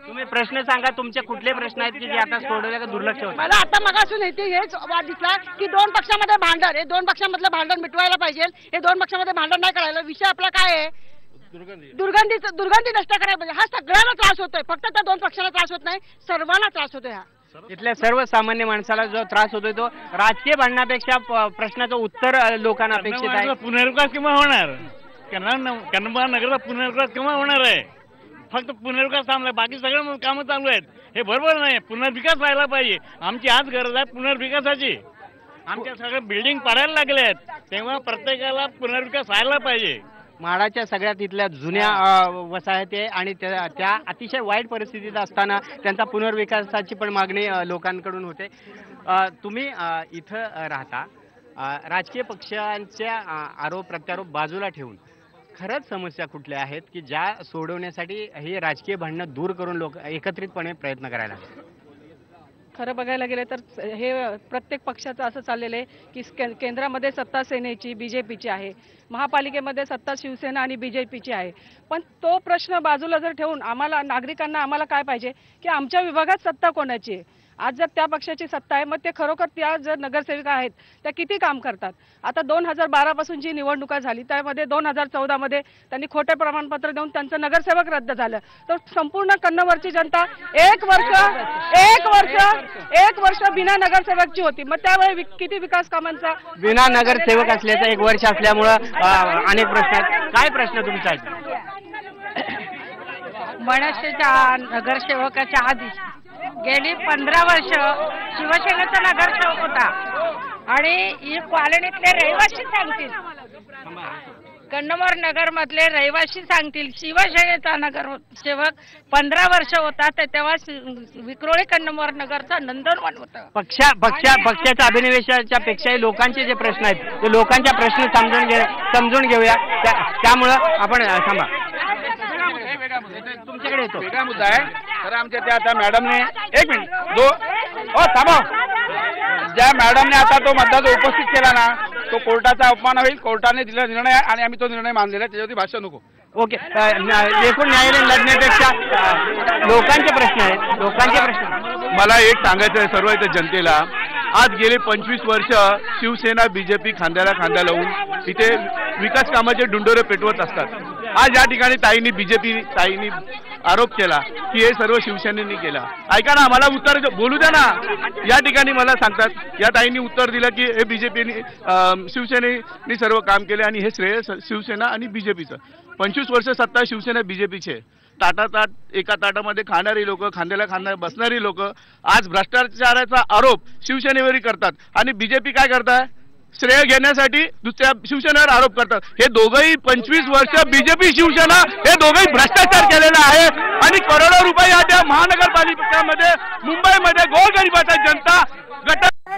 तुम्ही प्रश्न सांगा, तुमचे कुठले प्रश्न आहेत की जे आता सोडवले का दुर्लक्ष होतं? मला आता मगासून येते हेच वाद दिसला की दोन पक्षामध्ये भांडण, हे दोन पक्षामधलं भांडण मिटवायला पाहिजे, हे दोन पक्षामध्ये भांडण नाही करायला. विषय आपला काय आहे? दुर्गंधी नष्ट करायला पाहिजे. हा सगळ्यांना त्रास होतोय, फक्त त्या दोन पक्षाला त्रास होत नाही, सर्वांना त्रास होतोय. हा इथल्या सर्वसामान्य माणसाला जो त्रास होतोय तो राजकीय भांडणापेक्षा प्रश्नाचं उत्तर लोकांना अपेक्षित आहे. पुनर्विकास केव्हा होणार? कन्नमवार नगरचा पुनर्विकास केव्हा होणार आहे? फक्त पुनर्विकास थांबलाय, बाकी सगळं कामं चालू आहेत. हे बरोबर नाही, पुनर्विकास व्हायला पाहिजे. आमची आज गरज आहे पुनर्विकासाची. आमच्या सगळ्या बिल्डिंग पडायला लागल्या आहेत, तेव्हा प्रत्येकाला पुनर्विकास व्हायला पाहिजे. म्हाडाच्या सगळ्यात इथल्या जुन्या वसाहती आणि त्या अतिशय वाईट परिस्थितीत असताना त्यांचा पुनर्विकासाची पण मागणी लोकांकडून होते. तुम्ही इथं राहता, राजकीय पक्षांच्या आरोप प्रत्यारोप बाजूला ठेवून खरंच समस्या कुठल्या आहेत की ज्या सोडवण्यासाठी हे राजकीय भांडणं दूर करून लोक एकत्रितपणे प्रयत्न करायला हवे? खरं बघायला गेलं तर हे प्रत्येक पक्षाचं असं चाललेलं आहे की केंद्रामध्ये सत्ता सेनेची बीजेपीची आहे, महापालिकेमध्ये सत्ता शिवसेना आणि बीजेपीची आहे. पण तो प्रश्न बाजूला जर ठेवून आम्हाला नागरिकांना काय पाहिजे की आमच्या विभागात सत्ता कोणाची आहे, आज जर त्या पक्षाची सत्ता आहे, मग ते खरोखर त्या जर नगरसेविका आहेत त्या किती काम करतात? आता 2012 पासून जी निवडणुका झाली त्यामध्ये 2014 मध्ये त्यांनी खोटे प्रमाणपत्र देऊन त्यांचं नगरसेवक रद्द झालं. तर संपूर्ण कन्नवरची जनता एक वर्ष बिना नगरसेवकची होती. मग त्यावेळी किती विकास कामांचा बिना नगरसेवक असल्याचं 1 वर्ष असल्यामुळं अनेक प्रश्न आहेत. काय प्रश्न तुमचा आहे? मनसेच्या नगरसेवकाच्या आधी गेली 15 वर्ष शिवसेनेचा नगरसेवक होता आणि ही कॉलनीतले रहिवासी सांगतील, कन्नमोर नगर मधले रहिवासी सांगतील शिवसेनेचा नगरसेवक 15 वर्ष होता. तर तेव्हा विक्रोळी कन्नमोर नगरचा नंदनवन होता. पक्षाच्या अभिनिवेशाच्या पेक्षाही लोकांचे जे प्रश्न आहेत ते लोकांच्या प्रश्न समजून घेऊया. त्यामुळं आपण थांबा, तुमच्याकडे येतो. वेगळा मुद्दा आहे. तर आमच्या त्या आता मॅडमने 1 मिनिट थांबा. ज्या मॅडमने आता तो मतदार उपस्थित केला ना, तो कोर्टाचा अपमान होईल. कोर्टाने दिलेला निर्णय आहे आणि आम्ही तो निर्णय मानलेला आहे. त्याच्यावरती भाष्य नको. ओके, एकूण न्यायालयीन लढण्यापेक्षा लोकांचे प्रश्न आहेत. मला एक सांगायचं आहे सर्व इथे जनतेला, आज गेले 25 वर्ष शिवसेना बीजेपी खांद्याला खांदा लावून इथे विकास कामाचे डुंडोरे पेटवत असतात. आज या ठिकाणी ताईंनी आरोप केला की हे सर्व शिवसेनेने केला. ऐका ना, मला उत्तर बोलू द्या ना. या ठिकाणी मला सांगतात, या ताईंनी उत्तर दिलं की हे बीजेपीने शिवसेनेने सर्व काम केले आणि हे श्रेय शिवसेना आणि बीजेपीचं. 25 वर्ष सत्ता शिवसेना बीजेपीचे. एका ताटामध्ये खाणारी लोक, खांद्याला खांदा बसणारी लोक आज भ्रष्टाचाराचा आरोप शिवसेनेवरही करतात आणि बीजेपी काय करताय? श्रेय घेण्यासाठी दुसऱ्या शिवसेनेवर आरोप करतात. हे दोघंही 25 वर्ष बीजेपी शिवसेना हे दोघंही भ्रष्टाचार केलेला आहे आणि करोडो रुपये या त्या महानगरपालिकेमध्ये मुंबईमध्ये गोरगरिबाचा जनता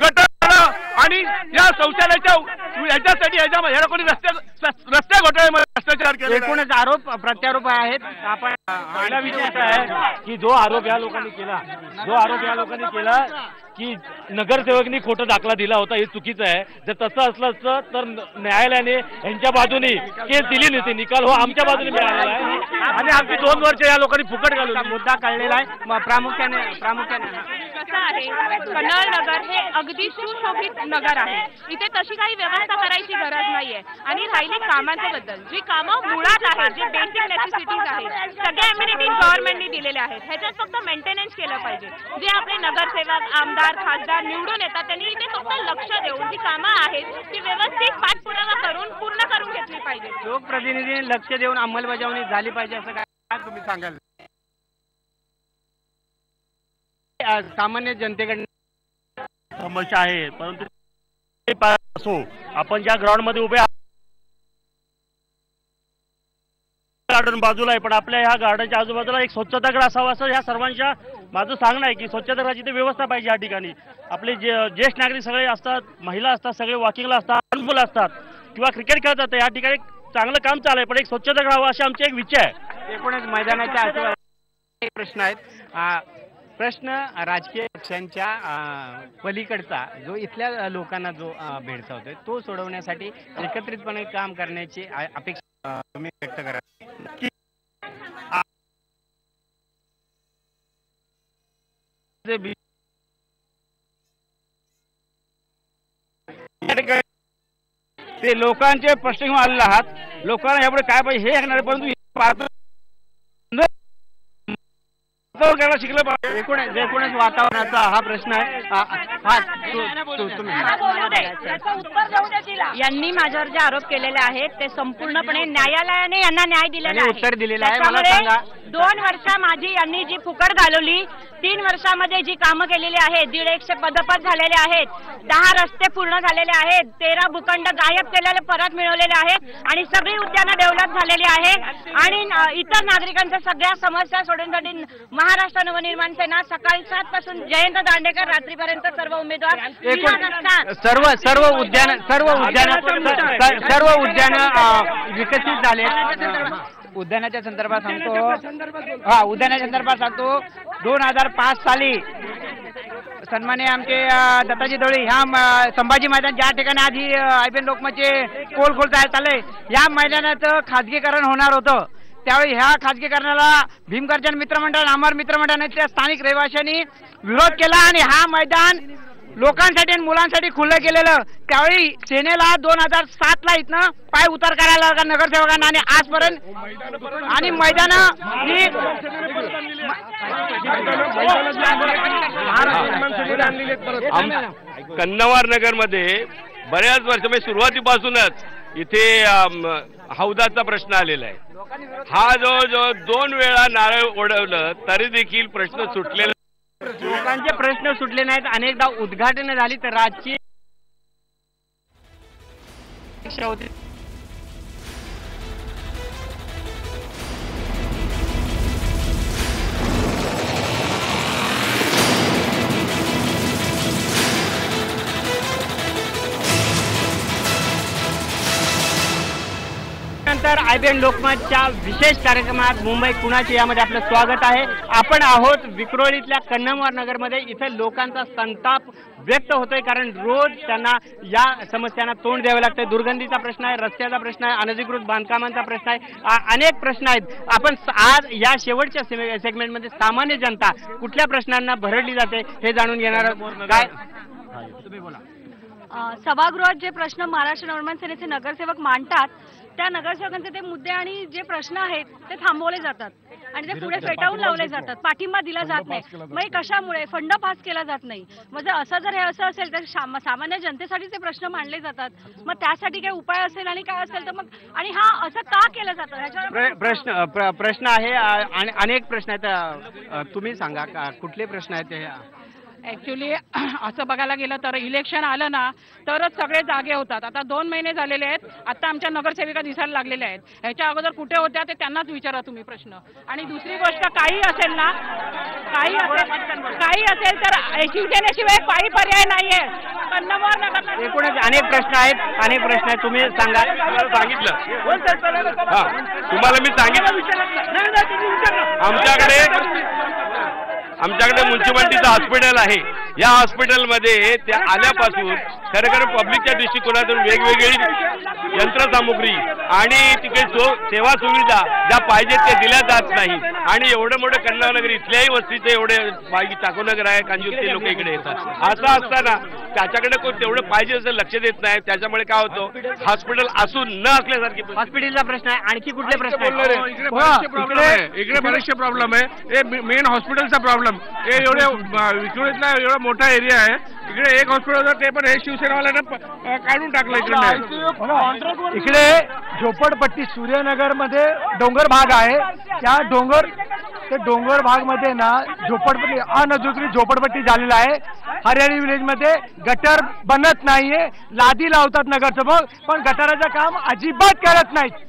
गट आणि या शौचालयाच्या याच्यासाठी या कोणी रस्ते घोटाळ्यामध्ये भ्रष्टाचार केला. एकूणच आरोप प्रत्यारोप आहेत. आपण पहिला विषय असा आहे की जो आरोप या लोकांनी केला की नगरसेवकनी खोटा दाखला दिला होता, हे चुकीचं आहे. जर तसं असलं असतं तर न्यायालयाने यांच्या बाजूने केस दिली नव्हती. निकाल हो आमच्या बाजूने मिळालेला आहे आणि आमची 2 वर्ष या लोकांनी फुकट घालवला. मुद्दा कळलेला आहे. प्रामुख्याने कसं आहे, कन्नड नगर हे अगदी सुशोभित नगर आहे. इथे तशी काही व्यवस्था करायची गरज नाहीये. आणि राहिली कामांच्या बद्दल, जी कामं मुळात आहेत, जे बेसिक नेसेसिटीज आहेत, सगळ्या अम्युनिटीज गव्हर्नमेंटने दिलेल्या आहेत. ह्याच्यात फक्त मेंटेनन्स केलं पाहिजे. जे आपले नगरसेवक, आमदार, खासदार निवडून येतात त्यांनी इथे फक्त लक्ष देऊन जी कामं आहेत ती व्यवस्थित पाठपुरावा करून पूर्ण करून घेतली पाहिजे. लोकप्रतिनिधींनी लक्ष देऊन अंमलबजावणी झाली पाहिजे असं काय तुम्ही सांगाल? सामान्य जनतेकडे समस्या आहे, परंतु आपण ज्या ग्राउंड मध्ये उभे गार्डन बाजूला आहे, पण आपल्या ह्या गार्डनच्या आजूबाजूला एक स्वच्छतागृह असावं असं ह्या सर्वांच्या माझं सांगणं आहे की स्वच्छतागृहाची ते व्यवस्था पाहिजे. या ठिकाणी आपले ज्येष्ठ नागरिक सगळे असतात, महिला असतात, सगळे वॉकिंगला असतात, मुलं असतात किंवा क्रिकेट खेळतात. या ठिकाणी चांगलं काम चालू आहे, पण एक स्वच्छतागृह हवं अशी आमची एक इच्छा आहे. एकूणच मैदानाच्या आजूबाजूला प्रश्न आहेत. प्रश्न राजकीय पक्षांच्या पलीकडचा जो इथल्या लोकांना जो भेडसावतोय तो सोडवण्यासाठी एकत्रितपणे काम करण्याची अपेक्षा तुम्ही व्यक्त करा. ते लोकांचे प्रश्न घेऊन आलेले आहात. लोकांना यापुढे काय पाहिजे हे ऐकणार, परंतु शिकलं पाहिजे. एकूणच वातावरणाचा हा प्रश्न आहे. यांनी माझ्यावर जे आरोप केलेले आहेत ते संपूर्णपणे न्यायालयाने यांना न्याय दिलेला आहे, उत्तर दिलेलं आहे. मला सांगा, 2 वर्ष माझी यांनी जी फुकट घालवली, 3 वर्षामध्ये जी कामं केलेली आहेत, 150 पदपद झालेले आहेत, 10 रस्ते पूर्ण झालेले आहेत, 13 भूखंड गायब केलेले परत मिळवलेले आहेत आणि सगळी उद्यानं डेव्हलप झालेली आहे. आणि इतर नागरिकांच्या सगळ्या समस्या सोडवण्यासाठी महाराष्ट्र नवनिर्माण सेना सकाळी 7 पासून जयंत दांडेकर रात्रीपर्यंत सर्व उमेदवार सर्व उद्यान विकसित झाले. उद्यानाच्या संदर्भात सांगतो 2005 साली सन्मान्य आमचे दत्ताजी ढवळे ह्या संभाजी मैदान ज्या ठिकाणी आधी IPN लोकमतचे पोल खोलता चालले, या मैदानाचं खाजगीकरण होणार होतं. त्यावेळी ह्या खाजगीकरणाला भीमगर्जन मित्रमंडळ, अमर मित्रमंडळाने त्या स्थानिक रहिवाशांनी विरोध केला आणि हा मैदान लोकांसाठी आणि मुलांसाठी खुलं केलेलं. त्यावेळी सेनेला 2007 ला इथनं पाय उतार करायला लागला नगरसेवकांना आणि आजपर्यंत आणि मैदान कन्नवार नगर मध्ये बऱ्याच वर्ष म्हणजे सुरुवातीपासूनच इथे हौदाचा प्रश्न आलेला आहे. हा जो 2 वेळा नारळ ओढवलं तरी देखील प्रश्न सुटलेला. लोकांचे प्रश्न सुटले नाहीत. अनेकदा उद्घाटन झाली तर राजकीय होते. नंतर IBN लोकमतच्या विशेष कार्यक्रमात मुंबई कुणाची यामध्ये आपलं स्वागत आहे. आपण आहोत विक्रोळीतल्या कन्नमवार नगरमध्ये. इथे लोकांचा संताप व्यक्त होतोय कारण रोज त्यांना या समस्यांना तोंड द्यावं लागतंय. दुर्गंधीचा प्रश्न आहे, रस्त्याचा प्रश्न आहे, अनधिकृत बांधकामांचा प्रश्न आहे, अनेक प्रश्न आहेत. आपण आज या शेवटच्या सेगमेंटमध्ये सामान्य जनता कुठल्या प्रश्नांना भरडली जाते हे जाणून घेणार आहोत. काय तुम्ही बोला. सभागृहात जे प्रश्न महाराष्ट्र नवनिर्माण सेनेचे नगरसेवक मांडतात त्या नगरसेवकांचे ते मुद्दे आणि जे प्रश्न आहेत ते थांबवले जातात आणि ते पुढे फेटाळून लावले जातात. पाठिंबा दिला जात नाही. मग कशामुळे फंड पास केला जात नाही. मग जर हे असं असेल तर सामान्य जनतेसाठी ते प्रश्न मांडले जातात. मग त्यासाठी काय उपाय असेल आणि काय असेल तर मग आणि हा असं का केलं जातं ह्याच्यावर प्रश्न आहे आणि अनेक प्रश्न आहेत. तुम्ही सांगा कुठले प्रश्न आहेत ते. ऍक्च्युली असं बघायला गेलं तर इलेक्शन आलं ना तरच सगळे जागे होतात. आता 2 महिने झालेले आहेत. आता आमच्या नगरसेविका दिसायला लागलेल्या आहेत. ह्याच्या अगोदर कुठे होत्या ते त्यांनाच विचारा तुम्ही प्रश्न. आणि दुसरी गोष्ट काही असेल ना काही असेल तर शिवसेनेशिवाय काही पर्याय नाहीये. कन्नमवार नगर एकूणच अनेक प्रश्न आहेत. अनेक प्रश्न आहेत. तुम्ही सांगा. सांगितलं तुम्हाला मी सांगितलं आमच्याकडे म्युन्सिपाल्टीचं हॉस्पिटल आहे. या हॉस्पिटलमध्ये त्या आल्यापासून खरं पब्लिकच्या दृष्टिकोनातून वेगवेगळी यंत्रसामुग्री आणि तिकडे सेवा सुविधा ज्या पाहिजेत त्या दिल्या जात नाही. आणि एवढं मोठं कन्नमवार नगर इथल्याही वस्तीचे एवढे चाकोनगर आहे, कांजूरचे लोक इकडे येतात. असं असताना त्याच्याकडे कोण तेवढं पाहिजे असं लक्ष देत नाही. त्याच्यामुळे काय होतं हॉस्पिटल असून न असल्यासारखी. हॉस्पिटलचा प्रश्न आहे. आणखी कुठले प्रश्न इकडे बरेचसे प्रॉब्लेम आहे. मेन हॉस्पिटलचा प्रॉब्लेम एवढे विक्रोळीतला एवढा मोठा एरिया आहे. इकडे एक हॉस्पिटल होतं ते पण हे शिवसेनावाल्यानं काढून टाकलं. इकडे झोपडपट्टी सूर्यनगर मध्ये डोंगर भाग आहे. त्या डोंगर भाग मध्ये ना झोपडपट्टी अनधिकृत झोपडपट्टी झालेला आहे. हरियाणी विलेज मध्ये गटर बनत नाहीये. लादी लावतात नगरसेवक पण गटाराचं काम अजिबात करत नाहीत.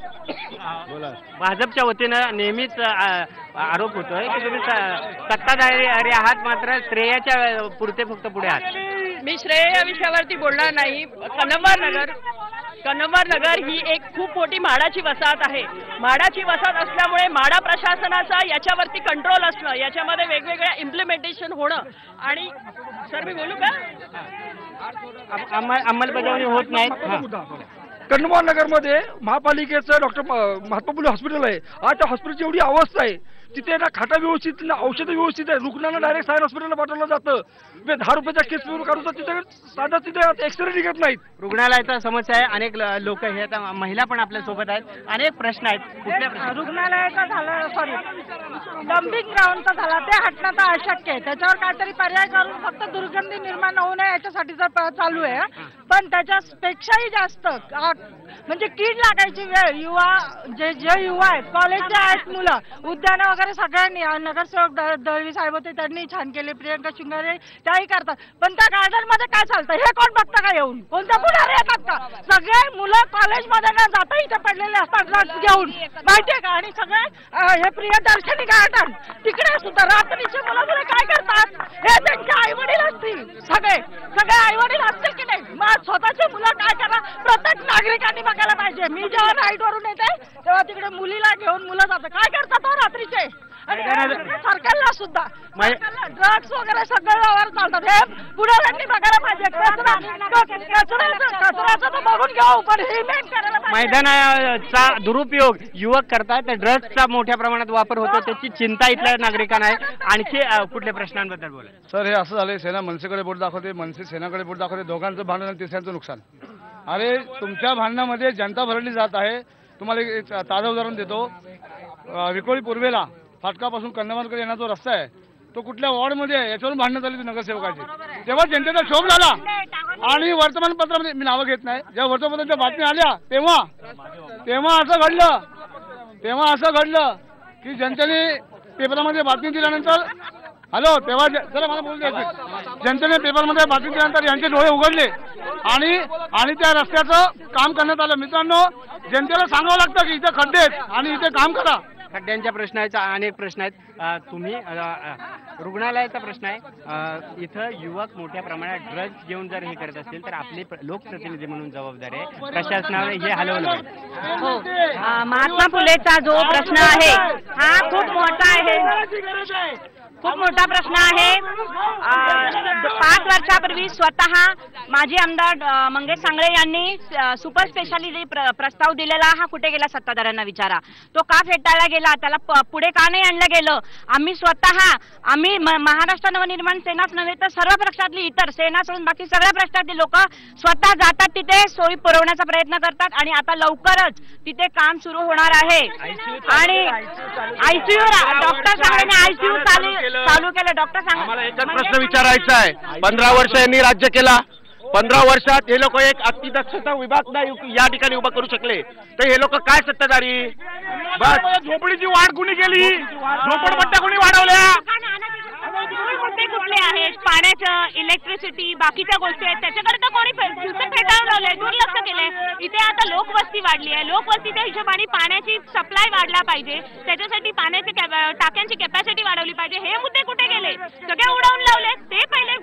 भाजपच्या वतीनं नेहमीच आरोप होतोय की तुम्ही सत्ताधारी आहात मात्र श्रेयाच्या पुरते फक्त पुढे आहात. मी श्रेय या विषयावरती बोलणार नाही. कन्नमवार नगर ही एक खूप मोठी म्हाडाची वसाहत आहे. म्हाडाची वसाहत असल्यामुळे म्हाडा प्रशासनाचा याच्यावरती कंट्रोल असणं, याच्यामध्ये वेगवेगळ्या इम्प्लिमेंटेशन होणं आणि सर मी बोलू का अंमलबजावणी होत नाहीत. कन्नमवार नगरमध्ये महापालिकेचं डॉक्टर महात्मा फुले हॉस्पिटल आहे. आज त्या हॉस्पिटलची एवढी अवस्था आहे तिथे ना खाटा व्यवस्थित ना औषधं व्यवस्थित आहे. रुग्णांना डायरेक्ट सायन हॉस्पिटलला पाठवलं जातं. 10 रुपयाच्या केस पिऊन काढून तिथे साधा तिथे एक्सरे निघत नाहीत. रुग्णालयाचा समस्या आहे. अनेक लोक हे आता महिला पण आपल्या सोबत आहेत. अनेक प्रश्न आहेत. कुठल्या रुग्णालयाचा झाला सॉरी डम्पिंग ग्राउंडचा झाला ते हटणं तर अशक्य आहे. त्याच्यावर काहीतरी पर्याय करून फक्त दुर्गंधी निर्माण होऊ नये याच्यासाठी जर चालू आहे. पण त्याच्यापेक्षाही जास्त म्हणजे कीड लागायची वेळ युवा जे युवा आहेत कॉलेजचे आहेत मुलं उद्यानं वगैरे सगळ्यांनी नगरसेवक दळवी साहेब होते त्यांनी छान केले. प्रियंका शिंगारे त्याही करतात. पण त्या गार्डन मध्ये काय चालतं हे कोण बघतं का येऊन? कोणत्या मुलाला येतात का? सगळे मुलं कॉलेजमध्ये न जाता इथे पडलेले असतात ड्रग्स घेऊन माहितीये का? आणि सगळे हे प्रियदर्शनी गार्डन तिकडे सुद्धा रात्रीचे मुलं काय करतात हे त्यांचे आई वडील असतील. सगळे आई वडील असतील की नाही? मग स्वतःचे मुलं काय करा प्रत्येक नागरिकांनी बघायला पाहिजे. मी जेव्हा नाईट वरून येते तेव्हा तिकडे मुलीला घेऊन मुलं जातात. काय करतात रात्रीचे? सरकारला सुद्धा ड्रग्स वगैरे सगळं चालतात. हे पुढाऱ्यांनी बघायला पाहिजे. कचऱ्याचं तर बघून घेऊ, पण हे मेन करायला पाहिजे. मैदानाचा दुरुपयोग युवक करतात, ड्रग्सचा मोठ्या प्रमाणात वापर होतो, त्याची चिंता इथल्या नागरिकांना आहे. आणखी कुठल्या प्रश्नांबद्दल बोला सर? हे असं झालंय, सेना मनसेकडे बोट दाखवते, मनसे सेनाकडे बोट दाखवते, दोघांचं भांडण आणि तिसऱ्यांचं नुकसान. अरे तुमच्या भांडणामध्ये जनता भरडली जात आहे. तुम्हाला एक ताजं उदाहरण देतो. विक्रोळी पूर्वेला फाटकापासून कन्नवारकडे येण्याचा जो रस्ता आहे तो कुठल्या वॉर्डमध्ये आहे याच्यावरून भांडणं झाली होती नगरसेवकाची. तेव्हा जनतेचा क्षोभ झाला आणि वर्तमानपत्रामध्ये, मी नावं घेत नाही, जेव्हा वर्तमानपत्राच्या बातम्या आल्या तेव्हा असं घडलं की जनतेने पेपरामध्ये बातमी दिल्यानंतर तेव्हा जरा मला बोलू द्यायचं, जनतेने पेपरमध्ये बातमी दिल्यानंतर यांचे डोळे उघडले आणि त्या रस्त्याचं काम करण्यात आलं. मित्रांनो, जनतेला सांगावं लागतं की इथे खड्डे आहेत आणि इथे काम करा. खड्ड्यांच्या प्रश्नाचा अनेक प्रश्न आहेत. तुम्ही रुग्णालयाचा प्रश्न आहे. इथं युवक मोठ्या प्रमाणात ड्रग्ज घेऊन जर हे करत असतील तर आपले लोकप्रतिनिधी म्हणून जबाबदारी आहे प्रशासनाने हे हलवलं पाहिजे. हो, महात्मा फुलेचा जो प्रश्न आहे हा खूप मोठा आहे, खूप मोठा प्रश्न आहे. 5 वर्षापूर्वी स्वतः माजी आमदार मंगेश सांगळे यांनी सुपर स्पेशालिटी प्रस्ताव दिलेला, हा कुठे गेला सत्ताधाऱ्यांना विचारा. तो का फेटाळला गेला, त्याला पुढे का नाही आणलं गेलं? आम्ही महाराष्ट्र नवनिर्माण सेनाच नव्हे तर सर्व पक्षातली, इतर सेना सोडून बाकी सगळ्या पक्षातली लोक स्वतः जातात तिथे, सोयी पुरवण्याचा प्रयत्न करतात आणि आता लवकरच तिथे काम सुरू होणार आहे. आणि आयसीयू डॉक्टर सांगणे आयसीयू चालू केलं. डॉक्टर सांगा, मला एकच प्रश्न विचारायचा आहे. 15 वर्ष यांनी राज्य केला, 15 वर्षात हे लोक एक अतिदक्षता विभाग या ठिकाणी उभा करू शकले, तर हे लोक काय सत्ताधारी? बस झोपडीची वाढ कुणी केली? झोपडपट्ट्या कुणी वाढवल्या? मुद्दे कुठले आहेत? पाण्याचं, इलेक्ट्रिसिटी, बाकीच्या गोष्टी आहेत, त्याच्याकरता कोणी फेटाळून लावलंय, दुर्लक्ष केलंय. इथे आता लोकवस्ती वाढली आहे, लोकवस्तीच्या हिशोबाने पाण्याची सप्लाय वाढला पाहिजे, त्याच्यासाठी पाण्याची टाक्यांची कॅपॅसिटी वाढवली पाहिजे. हे मुद्दे कुठे गेले? सगळे उडवून लावले. ते पहिले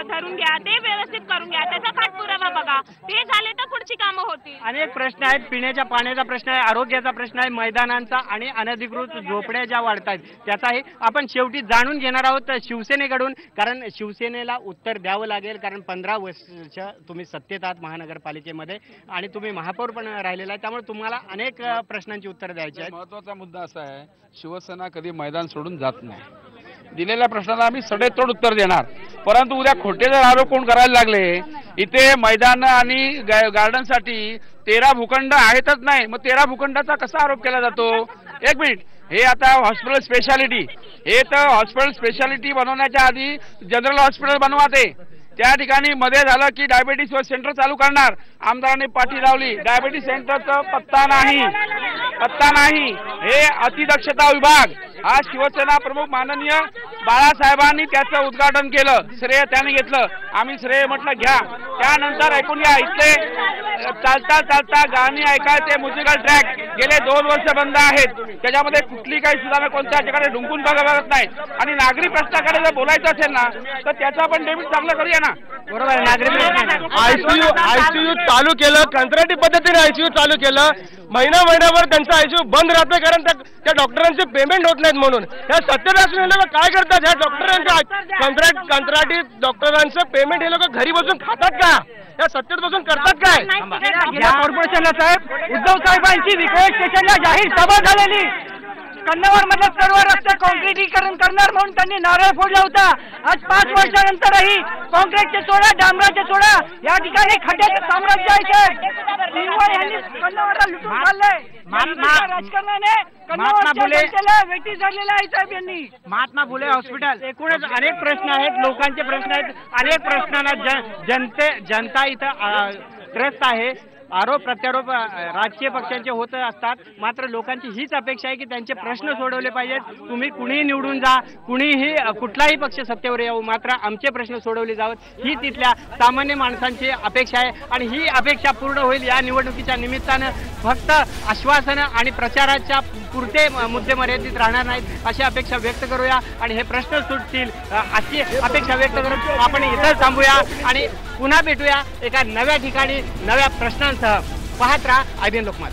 धरून घ्या, ते व्यवस्थित करून घ्या, त्याचा पाठपुरावा बघा. ते झाले तर पुढची कामं होतील. अनेक प्रश्न आहेत. पिण्याच्या पाण्याचा प्रश्न आहे, आरोग्याचा प्रश्न आहे, मैदानांचा आणि अनधिकृत झोपड्या ज्या वाढतात त्याचाही आपण शेवटी जाणून घेणार आहोत शिवसेनेकडून. कारण शिवसेनेला उत्तर द्यावं लागेल, कारण 15 वर्ष तुम्ही सत्तेत आहात महानगरपालिकेमध्ये आणि तुम्ही महापौर पण राहिलेला आहे, त्यामुळे तुम्हाला अनेक प्रश्नांची उत्तर द्यायची आहेत. महत्वाचा मुद्दा असा आहे, शिवसेना कधी मैदान सोडून जात नाही. दिलेल्या प्रश्नाला आम्ही सडेतोड उत्तर देणार, परंतु उद्या खोटे जर आरोप कोण करायला लागले, इथे मैदान आणि गार्डनसाठी 13 भूखंड आहेतच नाही, मग 13 भूखंडाचा कसा आरोप केला जातो? एक मिनिट, हे आता हॉस्पिटल स्पेशालिटी, हे तर हॉस्पिटल स्पेशालिटी बनवण्याच्या आधी जनरल हॉस्पिटल बनवा. त्या ठिकाणी मध्ये झालं की डायबेटीस सेंटर चालू करणार, आमदारांनी पाठी लावली, डायबेटीस सेंटरचा पत्ता नाही. हे अतिदक्षता विभाग हा शिवसेना प्रमुख माननीय बाळासाहेबांनी त्याचं उद्घाटन केलं, श्रेय त्याने घेतलं. आम्ही श्रेय म्हटलं घ्या. त्यानंतर ऐकून घ्या, इथले चालता गाणी ऐकायचे म्युझिकल ट्रॅक गेले 2 वर्ष बंद आहेत, त्याच्यामध्ये कुठली काही सुधारणा कोणत्या ठिकाणी ढुंकून बघत नाही. आणि नागरी प्रश्नाकडे जर बोलायचं असेल ना तर त्याचा पण डेबिट चांगलं करूया ना. बरोबर, नागरिक आयसीयू चालू केलं, कंत्राटी पद्धतीने आयसीयू चालू केलं. महिनाभर त्यांचं आयसीयू बंद राहतं, कारण त्या डॉक्टरांचे पेमेंट होत नाहीत म्हणून. या सत्तेत असलेले लोक काय करतात? ह्या डॉक्टरांच्या कंत्राटी डॉक्टरांचं पेमेंट हे लोक घरी बसून खातात का? या सत्तेत बसून करतात काय? या कॉर्पोरेशनला साहेब, उद्धव साहेबांची विक्रोळी स्टेशनला जाहीर सभा झालेली, कन्नवार मधले सर्व रस्ते कॉन्क्रिटीकरण करणार म्हणून त्यांनी नारळ फोडला होता. आज 5 वर्षानंतरही कॉन्क्रीटचे सोडा, डांबराचे सोडा, या ठिकाणी खड्ड्याचं साम्राज्य आहे. यांनी कन्नवारला लुटून खाल्लंय. राजकारणाने वेटी झालेला आहे साहेब यांनी. महात्मा फुले हॉस्पिटल, एकूणच अनेक प्रश्न आहेत, लोकांचे प्रश्न आहेत, अनेक प्रश्नांना जनता इथं त्रस्त आहे. आरोप प्रत्यारोप राजकीय पक्षांचे होत असतात, मात्र लोकांची हीच अपेक्षा आहे की त्यांचे प्रश्न सोडवले पाहिजेत. तुम्ही कुणीही निवडून जा, कुठलाही पक्ष सत्तेवर येऊ, मात्र आमचे प्रश्न सोडवले जावेत, ही तिथल्या सामान्य माणसांची अपेक्षा आहे. आणि ही अपेक्षा पूर्ण होईल या निवडणुकीच्या निमित्तानं. फक्त आश्वासनं आणि प्रचाराच्या पुरते मुद्दे मर्यादित राहणार नाहीत अशी अपेक्षा व्यक्त करूया आणि हे प्रश्न सुटतील अशी अपेक्षा व्यक्त करून आपण इथं थांबूया आणि पुन्हा भेटूया एका नव्या ठिकाणी नव्या प्रश्नांसह. पाहत राहा IBN लोकमत.